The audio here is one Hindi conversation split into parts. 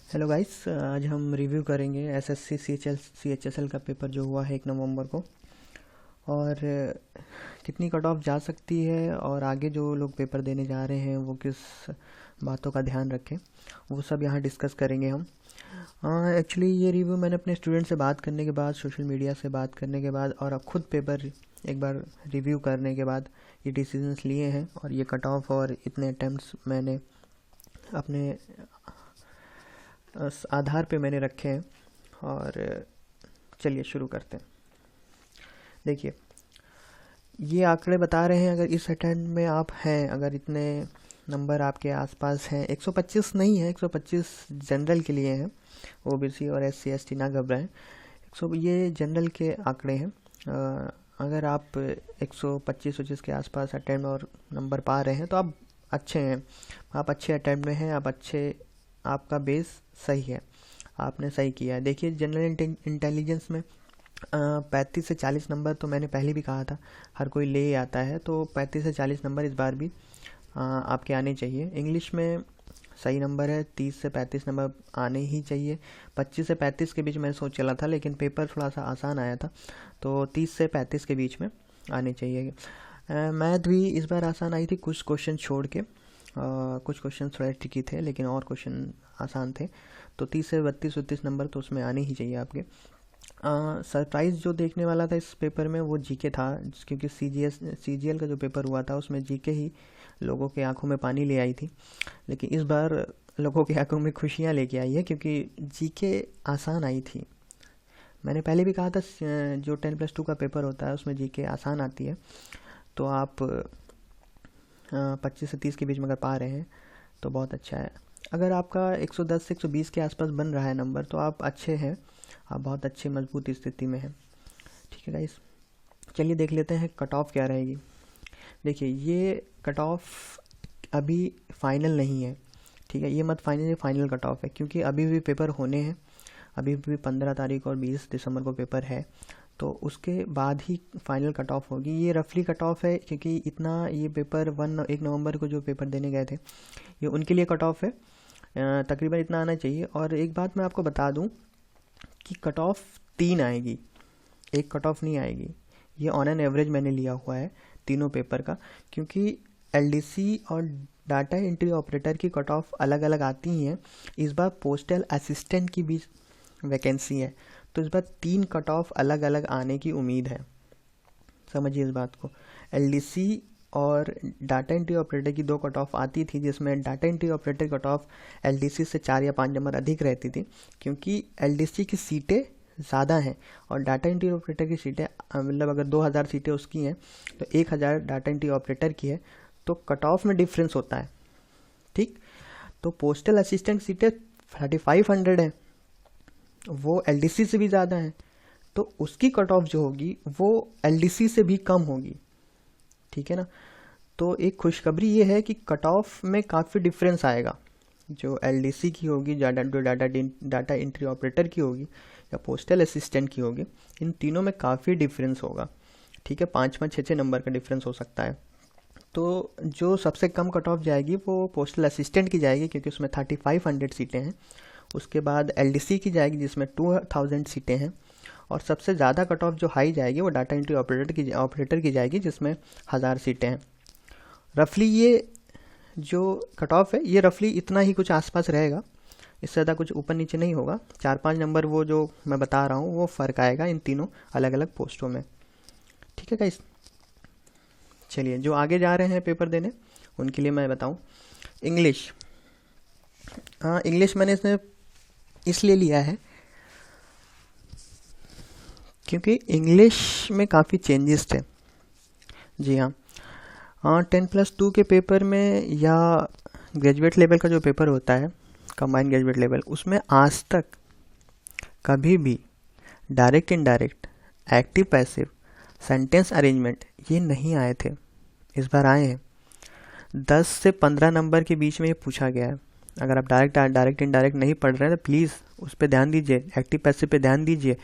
हेलो गाइस, आज हम रिव्यू करेंगे एसएससी सीएचएसएल का पेपर जो हुआ है 1 नवंबर को। और कितनी कट ऑफ जा सकती है और आगे जो लोग पेपर देने जा रहे हैं वो किस बातों का ध्यान रखें, वो सब यहाँ डिस्कस करेंगे हम। एक्चुअली ये रिव्यू मैंने अपने स्टूडेंट से बात करने के बाद, सोशल मीडिया से बात करने के बाद और अब खुद पेपर एक बार रिव्यू करने के बाद ये डिसीजंस लिए हैं। और ये कट ऑफ और इतने अटैम्प्ट्स मैंने अपने आधार पे मैंने रखे हैं। और चलिए शुरू करते हैं। देखिए, ये आंकड़े बता रहे हैं अगर इस अटेम्प्ट में आप हैं, अगर इतने नंबर आपके आसपास हैं, 125 नहीं है, 125 जनरल के लिए हैं, ओबीसी और एससी एसटी ना घबराएं। 100 ये जनरल के आंकड़े हैं। अगर आप 125-25 के आसपास अटेम्प्ट और नंबर पा रहे हैं तो आप अच्छे हैं, आप अच्छे अटेम्प्ट में हैं, आप अच्छे, आपका बेस सही है, आपने सही किया है। देखिए, जनरल इंटेलिजेंस में 35 से 40 नंबर तो मैंने पहले भी कहा था हर कोई ले आता है, तो 35 से 40 नंबर इस बार भी आपके आने चाहिए। इंग्लिश में सही नंबर है, 30 से 35 नंबर आने ही चाहिए। 25 से 35 के बीच मैं सोच चला था, लेकिन पेपर थोड़ा सा आसान आया था, तो 30 से 35 के बीच में आने चाहिए। मैथ भी इस बार आसान आई थी, कुछ क्वेश्चन छोड़ के। कुछ क्वेश्चन थोड़े ट्रिकी थे लेकिन और क्वेश्चन आसान थे, तो 30 से 32-33 नंबर तो उसमें आने ही चाहिए आपके। सरप्राइज़ जो देखने वाला था इस पेपर में वो जीके था, क्योंकि सीजीएल का जो पेपर हुआ था उसमें जीके ही लोगों के आंखों में पानी ले आई थी। लेकिन इस बार लोगों की आंखों में खुशियाँ लेके आई है, क्योंकि जीके आसान आई थी। मैंने पहले भी कहा था जो 10+2 का पेपर होता है उसमें जीके आसान आती है, तो आप 25 से 30 के बीच में अगर पा रहे हैं तो बहुत अच्छा है। अगर आपका 110 से 120 के आसपास बन रहा है नंबर तो आप अच्छे हैं, आप बहुत अच्छी मजबूत स्थिति में हैं। ठीक है गाइस, चलिए देख लेते हैं कट ऑफ क्या रहेगी। देखिए, ये कट ऑफ अभी फाइनल नहीं है, ठीक है, ये मत फाइनल कट ऑफ है, क्योंकि अभी भी पेपर होने हैं। अभी भी 15 तारीख और 20 दिसंबर को पेपर है, तो उसके बाद ही फाइनल कट ऑफ होगी। ये रफली कट ऑफ है, क्योंकि इतना ये पेपर 1 नवंबर को जो पेपर देने गए थे ये उनके लिए कट ऑफ है। तकरीबन इतना आना चाहिए। और एक बात मैं आपको बता दूं कि कट ऑफ 3 आएगी, एक कट ऑफ नहीं आएगी। ये ऑन एन एवरेज मैंने लिया हुआ है तीनों पेपर का, क्योंकि एलडीसी और डाटा एंट्री ऑपरेटर की कट ऑफ अलग अलग आती ही हैं। इस बार पोस्टल असिस्टेंट की भी वैकेंसी है, तो इस बार 3 कट ऑफ अलग अलग आने की उम्मीद है। समझिए इस बात को। एलडीसी और डाटा एंट्री ऑपरेटर की 2 कट ऑफ आती थी, जिसमें data entry operator cut off LDC से 4 या 5 नंबर अधिक रहती थी, क्योंकि एलडीसी की सीटें ज़्यादा हैं और डाटा एंट्री ऑपरेटर की सीटें, मतलब अगर 2000 सीटें उसकी हैं तो 1000 डाटा एंट्री ऑपरेटर की है, तो कट ऑफ में डिफरेंस होता है। ठीक, तो पोस्टल असिस्टेंट सीटें 3500 हैं, वो एलडीसी से भी ज़्यादा हैं, तो उसकी कट ऑफ जो होगी वो एलडीसी से भी कम होगी। ठीक है ना। तो एक खुशखबरी ये है कि कट ऑफ में काफ़ी डिफरेंस आएगा। जो एलडीसी की होगी, जो डाटा एंट्री ऑपरेटर की होगी या पोस्टल असिस्टेंट की होगी, इन तीनों में काफ़ी डिफरेंस होगा। ठीक है, 5-5, 6-6 नंबर का डिफरेंस हो सकता है। तो जो सबसे कम कट ऑफ जाएगी वो पोस्टल असिस्टेंट की जाएगी, क्योंकि उसमें 3500 सीटें हैं। उसके बाद एलडीसी की जाएगी जिसमें 2000 सीटें हैं। और सबसे ज़्यादा कट ऑफ जो हाई जाएगी वो डाटा एंट्री ऑपरेटर की जाएगी, जिसमें 1000 सीटें हैं। रफली ये जो कट ऑफ है ये रफली इतना ही कुछ आसपास रहेगा, इससे ज़्यादा कुछ ऊपर नीचे नहीं होगा। 4-5 नंबर वो जो मैं बता रहा हूँ वो फ़र्क आएगा इन तीनों अलग अलग पोस्टों में। ठीक है गाइस, चलिए जो आगे जा रहे हैं पेपर देने उनके लिए मैं बताऊँ। इंग्लिश, हाँ, इंग्लिश मैंने इसमें इसलिए लिया है क्योंकि इंग्लिश में काफ़ी चेंजेस थे। जी हाँ, 10+2 के पेपर में या ग्रेजुएट लेवल का जो पेपर होता है, कंबाइंड ग्रेजुएट लेवल, उसमें आज तक कभी भी direct indirect, active passive, sentence arrangement ये नहीं आए थे। इस बार आए हैं। 10 से 15 नंबर के बीच में ये पूछा गया है। अगर आप डायरेक्ट इनडायरेक्ट नहीं पढ़ रहे हैं तो प्लीज़ उस पर ध्यान दीजिए, एक्टिव पैसिव पे ध्यान दीजिए,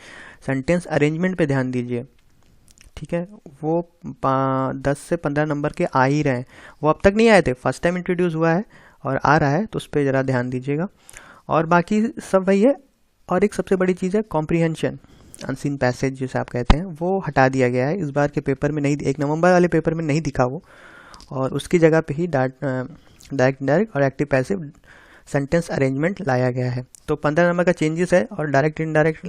सेंटेंस अरेंजमेंट पे ध्यान दीजिए। ठीक है, वो 10 से 15 नंबर के आ ही रहे हैं, वो अब तक नहीं आए थे, फर्स्ट टाइम इंट्रोड्यूस हुआ है और आ रहा है, तो उस पर ज़रा ध्यान दीजिएगा। और बाकी सब वही है। और एक सबसे बड़ी चीज़ है कॉम्प्रीहेंशन, अनसीन पैसेज जिसे आप कहते हैं, वो हटा दिया गया है। इस बार के पेपर में नहीं, 1 नवंबर वाले पेपर में नहीं दिखा वो, और उसकी जगह पे ही डायरेक्ट इनडायरेक्ट और एक्टिव पैसिव सेंटेंस अरेंजमेंट लाया गया है। तो 15 नंबर का चेंजेस है, और डायरेक्ट इनडायरेक्ट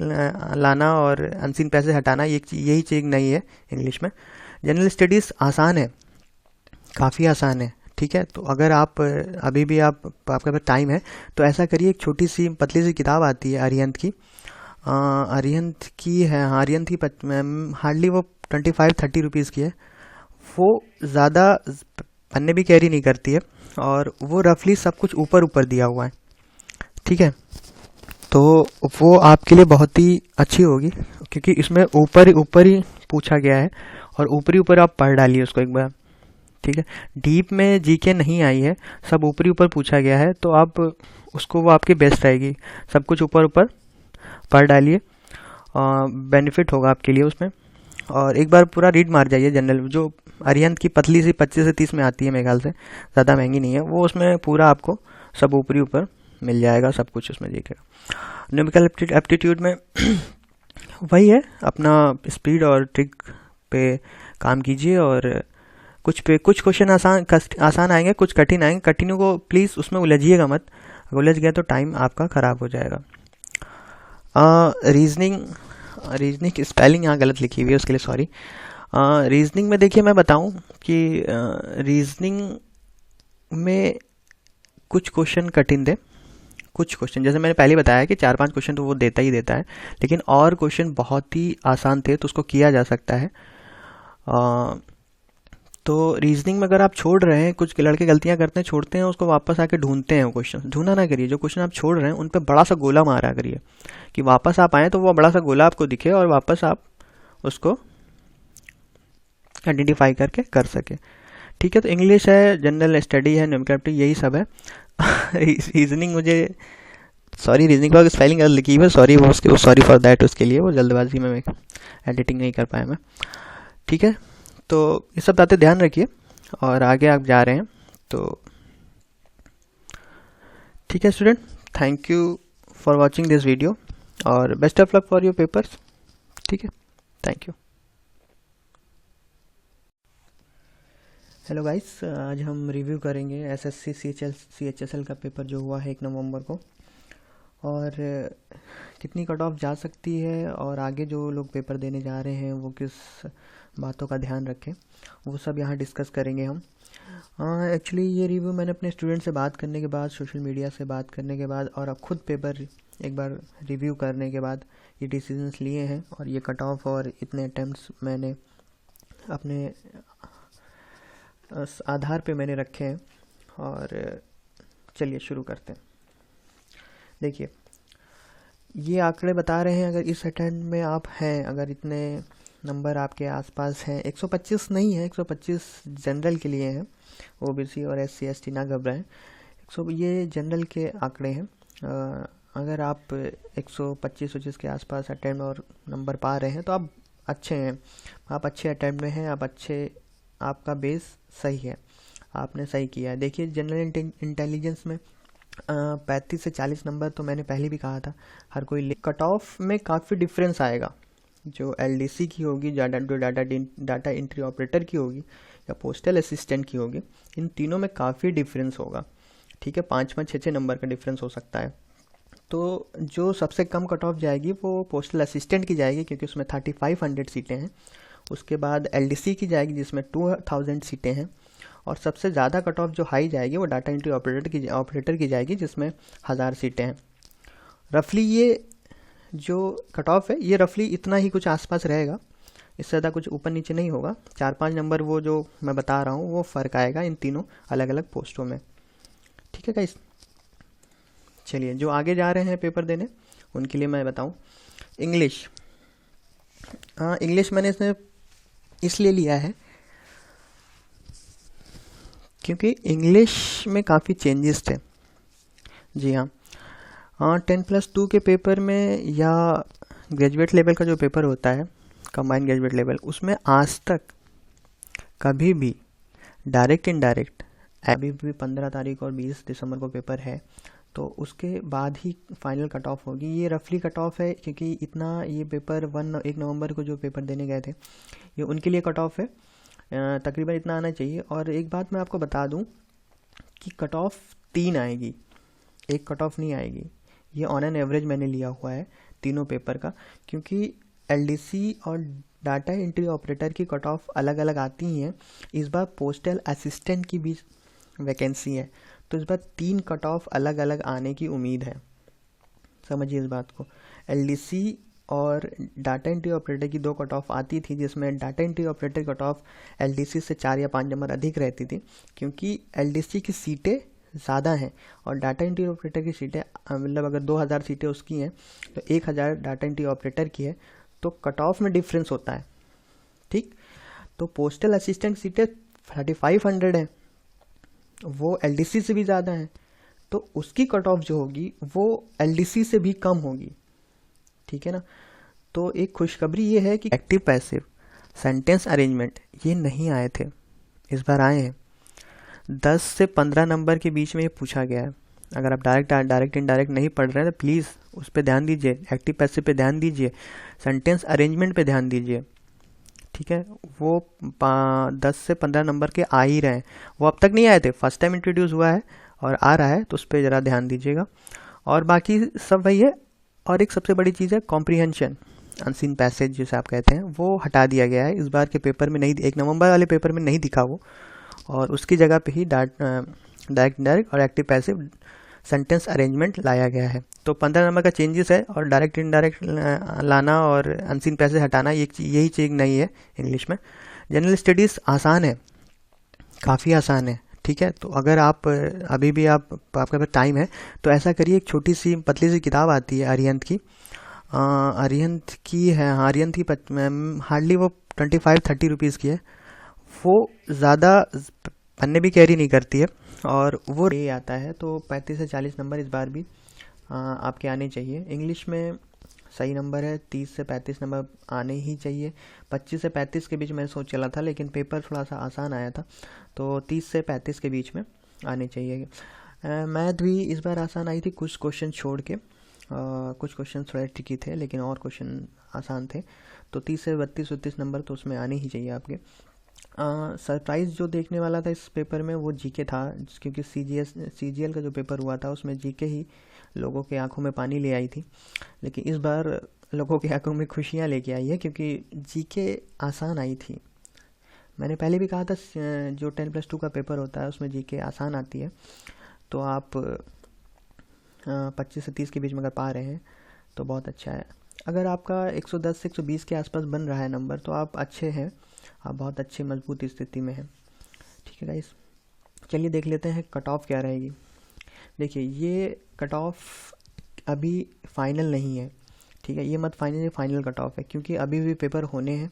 लाना और अनसीन पैसेज हटाना, यही चीज़ नहीं है इंग्लिश में। जनरल स्टडीज़ आसान है, काफ़ी आसान है, ठीक है। तो अगर आप अभी भी आपके पास टाइम है तो ऐसा करिए, एक छोटी सी पतली सी किताब आती है अरिहंत की, अरिहंत की है, हाँ अरिहंत की, हार्डली वो 25-30 रुपीज़ की है। वो ज़्यादा पन्ने भी कैरी नहीं करती है, और वो रफली सब कुछ ऊपर ऊपर दिया हुआ है, ठीक है। तो वो आपके लिए बहुत ही अच्छी होगी, क्योंकि इसमें ऊपर ऊपर ही पूछा गया है, और ऊपरी ऊपर आप पढ़ डालिए उसको एक बार, ठीक है। डीप में जीके नहीं आई है, सब ऊपरी ऊपर पूछा गया है, तो आप उसको, वो आपकी बेस्ट रहेगी। सब कुछ ऊपर ऊपर पढ़ डालिए, बेनिफिट होगा आपके लिए उसमें। और एक बार पूरा रीड मार जाइए जनरल, जो अरिहंत की पतली सी 25 से 30 में आती है मेरे ख्याल से, ज़्यादा महंगी नहीं है वो, उसमें पूरा आपको सब ऊपरी ऊपर मिल जाएगा, सब कुछ उसमें जीकेगा। न्यूमेरिकल एप्टीट्यूड में वही है, अपना स्पीड और ट्रिक पे काम कीजिए, और कुछ क्वेश्चन आसान आएंगे, कुछ कठिन आएंगे। कठिनों को प्लीज़ उसमें उलझिएगा मत, अगर उलझ गया तो टाइम आपका ख़राब हो जाएगा। रीजनिंग स्पेलिंग यहाँ गलत लिखी हुई है, उसके लिए सॉरी। रीजनिंग में देखिए, मैं बताऊं कि रीजनिंग में कुछ क्वेश्चन कठिन थे, कुछ क्वेश्चन जैसे मैंने पहले बताया कि 4-5 क्वेश्चन तो वो देता ही देता है, लेकिन और क्वेश्चन बहुत ही आसान थे, तो उसको किया जा सकता है। तो रीजनिंग में अगर आप छोड़ रहे हैं, कुछ लड़के गलतियां करते हैं, छोड़ते हैं, उसको वापस आके ढूंढते हैं। वो क्वेश्चन ढूंढना ना करिए, जो क्वेश्चन आप छोड़ रहे हैं उन पे बड़ा सा गोला मारा करिए, कि वापस आप आए तो वो बड़ा सा गोला आपको दिखे, और वापस आप उसको आइडेंटिफाई करके कर सके, ठीक है। तो इंग्लिश है, जनरल स्टडी है, न्यूमेरिकल, यही सब है। रीजनिंग मुझे, सॉरी, रीजनिंग का स्पेलिंग गलत लिखी है, सॉरी सॉरी फॉर दैट, उसके लिए वो जल्दबाजी में एडिटिंग नहीं कर पाया मैं, ठीक है। तो ये सब बातें ध्यान रखिए, और आगे आप जा रहे हैं तो ठीक है student. Thank you for watching this video, और best of luck for your papers, ठीक है। Thank you. हेलो गाइस, आज हम रिव्यू करेंगे एसएससी CHSL का पेपर जो हुआ है 1 नवंबर को, और कितनी कट ऑफ जा सकती है, और आगे जो लोग पेपर देने जा रहे हैं वो किस बातों का ध्यान रखें, वो सब यहाँ डिस्कस करेंगे हम। एक्चुअली ये रिव्यू मैंने अपने स्टूडेंट से बात करने के बाद, सोशल मीडिया से बात करने के बाद, और अब खुद पेपर एक बार रिव्यू करने के बाद ये डिसीजंस लिए हैं, और ये कट ऑफ और इतने अटैम्प्ट्स मैंने अपने आधार पे मैंने रखे हैं। और चलिए शुरू करते हैं। देखिए, ये आंकड़े बता रहे हैं, अगर इस अटेम्प्ट में आप हैं, अगर इतने नंबर आपके आसपास हैं, 125 नहीं है, 125 जनरल के लिए हैं, ओबीसी और SC ST ना घबराएं, ये जनरल के आंकड़े हैं। अगर आप 125-25 के आसपास अटेम्प्ट और नंबर पा रहे हैं तो आप अच्छे हैं, आप अच्छे अटेम्प्ट में हैं, आपका बेस सही है, आपने सही किया है। देखिए, जनरल इंटेलिजेंस में 35 से 40 नंबर तो मैंने पहले भी कहा था, हर कोई। कट ऑफ में काफ़ी डिफरेंस आएगा, जो LDC की होगी, डाटा एंट्री ऑपरेटर की होगी, या पोस्टल असिस्टेंट की होगी, इन तीनों में काफ़ी डिफरेंस होगा, ठीक है। 5-5, 6-6 नंबर का डिफरेंस हो सकता है। तो जो सबसे कम कट ऑफ जाएगी वो पोस्टल असिस्टेंट की जाएगी, क्योंकि उसमें 3500 सीटें हैं। उसके बाद LDC की जाएगी, जिसमें 2000 सीटें हैं। और सबसे ज़्यादा कट ऑफ जो हाई जाएगी वो डाटा एंट्री ऑपरेटर की जाएगी, जिसमें 1000 सीटें हैं। रफली ये जो कट ऑफ है, ये रफली इतना ही कुछ आसपास रहेगा, इससे ज़्यादा कुछ ऊपर नीचे नहीं होगा। 4-5 नंबर वो जो मैं बता रहा हूँ वो फ़र्क आएगा इन तीनों अलग अलग पोस्टों में, ठीक है गाइस। चलिए, जो आगे जा रहे हैं पेपर देने उनके लिए मैं बताऊँ, इंग्लिश। हाँ, इंग्लिश मैंने इसमें इसलिए लिया है क्योंकि इंग्लिश में काफ़ी चेंजेस थे। जी हाँ, 10+2 के पेपर में या ग्रेजुएट लेवल का जो पेपर होता है, कंबाइंड ग्रेजुएट लेवल, उसमें आज तक कभी भी डायरेक्ट इनडायरेक्ट, अभी भी 15 तारीख और 20 दिसंबर को पेपर है, तो उसके बाद ही फाइनल कट ऑफ होगी। ये रफली कट ऑफ है क्योंकि इतना ये पेपर 1 नवंबर को जो पेपर देने गए थे ये उनके लिए कट ऑफ है। तकरीबन इतना आना चाहिए। और एक बात मैं आपको बता दूं कि कट ऑफ 3 आएगी, एक कट ऑफ नहीं आएगी। ये ऑन एन एवरेज मैंने लिया हुआ है तीनों पेपर का, क्योंकि एलडीसी और डाटा एंट्री ऑपरेटर की कट ऑफ अलग अलग आती ही हैं। इस बार पोस्टल असिस्टेंट की भी वैकेंसी है, तो इस बार 3 कट ऑफ अलग अलग आने की उम्मीद है। समझिए इस बात को। एलडीसी और डाटा एंट्री ऑपरेटर की 2 कट ऑफ आती थी, जिसमें data entry operator cut off LDC से 4 या 5 नंबर अधिक रहती थी, क्योंकि एलडीसी की सीटें ज़्यादा हैं और डाटा एंट्री ऑपरेटर की सीटें मतलब अगर 2000 सीटें उसकी हैं तो 1000 डाटा एंट्री ऑपरेटर की है, तो कट ऑफ में डिफरेंस होता है। ठीक, तो पोस्टल असिस्टेंट सीटें 3500 हैं, वो एलडीसी से भी ज़्यादा है, तो उसकी कट ऑफ जो होगी वो एलडीसी से भी कम होगी। ठीक है ना। तो एक खुशखबरी ये है कि एक्टिव पैसिव सेंटेंस अरेंजमेंट ये नहीं आए थे, इस बार आए हैं। 10 से 15 नंबर के बीच में ये पूछा गया है। अगर आप डायरेक्ट इनडायरेक्ट नहीं पढ़ रहे हैं तो प्लीज़ उस पर ध्यान दीजिए, एक्टिव पैसिव पे ध्यान दीजिए, सेंटेंस अरेंजमेंट पे ध्यान दीजिए। ठीक है, वो 10 से 15 नंबर के आ ही रहे हैं, वो अब तक नहीं आए थे, फर्स्ट टाइम इंट्रोड्यूस हुआ है और आ रहा है, तो उस पर ज़रा ध्यान दीजिएगा। और बाकी सब वही है। और एक सबसे बड़ी चीज़ है कॉम्प्रीहेंशन, अनसीन पैसेज जिसे आप कहते हैं, वो हटा दिया गया है। इस बार के पेपर में नहीं, 1 नवंबर वाले पेपर में नहीं दिखा वो, और उसकी जगह पे ही डायरेक्ट इनडायरेक्ट और एक्टिव पैसिव सेंटेंस अरेंजमेंट लाया गया है। तो 15 नंबर का चेंजेस है, और डायरेक्ट इनडायरेक्ट लाना और अनसीन पैसेज हटाना, यही चीज़ नहीं है इंग्लिश में। जनरल स्टडीज़ आसान है, काफ़ी आसान है। ठीक है, तो अगर आप अभी भी आपके पास टाइम है तो ऐसा करिए, एक छोटी सी पतली सी किताब आती है अरिहंत की, अरिहंत की है, हाँ अरिहंत की, हार्डली वो 25-30 रुपीज़ की है। वो ज़्यादा पन्ने भी कैरी नहीं करती है, और वो ये आता है। तो 35 से 40 नंबर इस बार भी आपके आने चाहिए। इंग्लिश में सही नंबर है, 30 से 35 नंबर आने ही चाहिए। 25 से 35 के बीच मैं सोच चला था, लेकिन पेपर थोड़ा सा आसान आया था, तो 30 से 35 के बीच में आने चाहिए। मैथ भी इस बार आसान आई थी, कुछ क्वेश्चन छोड़ के। कुछ क्वेश्चन थोड़े ट्रिकी थे, लेकिन और क्वेश्चन आसान थे। तो 30 से 32-33 नंबर तो उसमें आने ही चाहिए आपके। सरप्राइज़ जो देखने वाला था इस पेपर में वो जीके था, क्योंकि सीजीएल का जो पेपर हुआ था उसमें जीके ही लोगों के आंखों में पानी ले आई थी। लेकिन इस बार लोगों की आंखों में खुशियां लेके आई है, क्योंकि जीके आसान आई थी। मैंने पहले भी कहा था जो 10+2 का पेपर होता है उसमें जीके आसान आती है। तो आप 25 से 30 के बीच में अगर पा रहे हैं तो बहुत अच्छा है। अगर आपका 110 से 120 के आसपास बन रहा है नंबर तो आप अच्छे हैं, आप बहुत अच्छी मजबूत स्थिति में हैं। ठीक है गाइस, चलिए देख लेते हैं कट ऑफ क्या रहेगी। देखिए, ये कट ऑफ अभी फाइनल नहीं है। ठीक है, ये मत फाइनल कट ऑफ है, क्योंकि अभी भी पेपर होने हैं।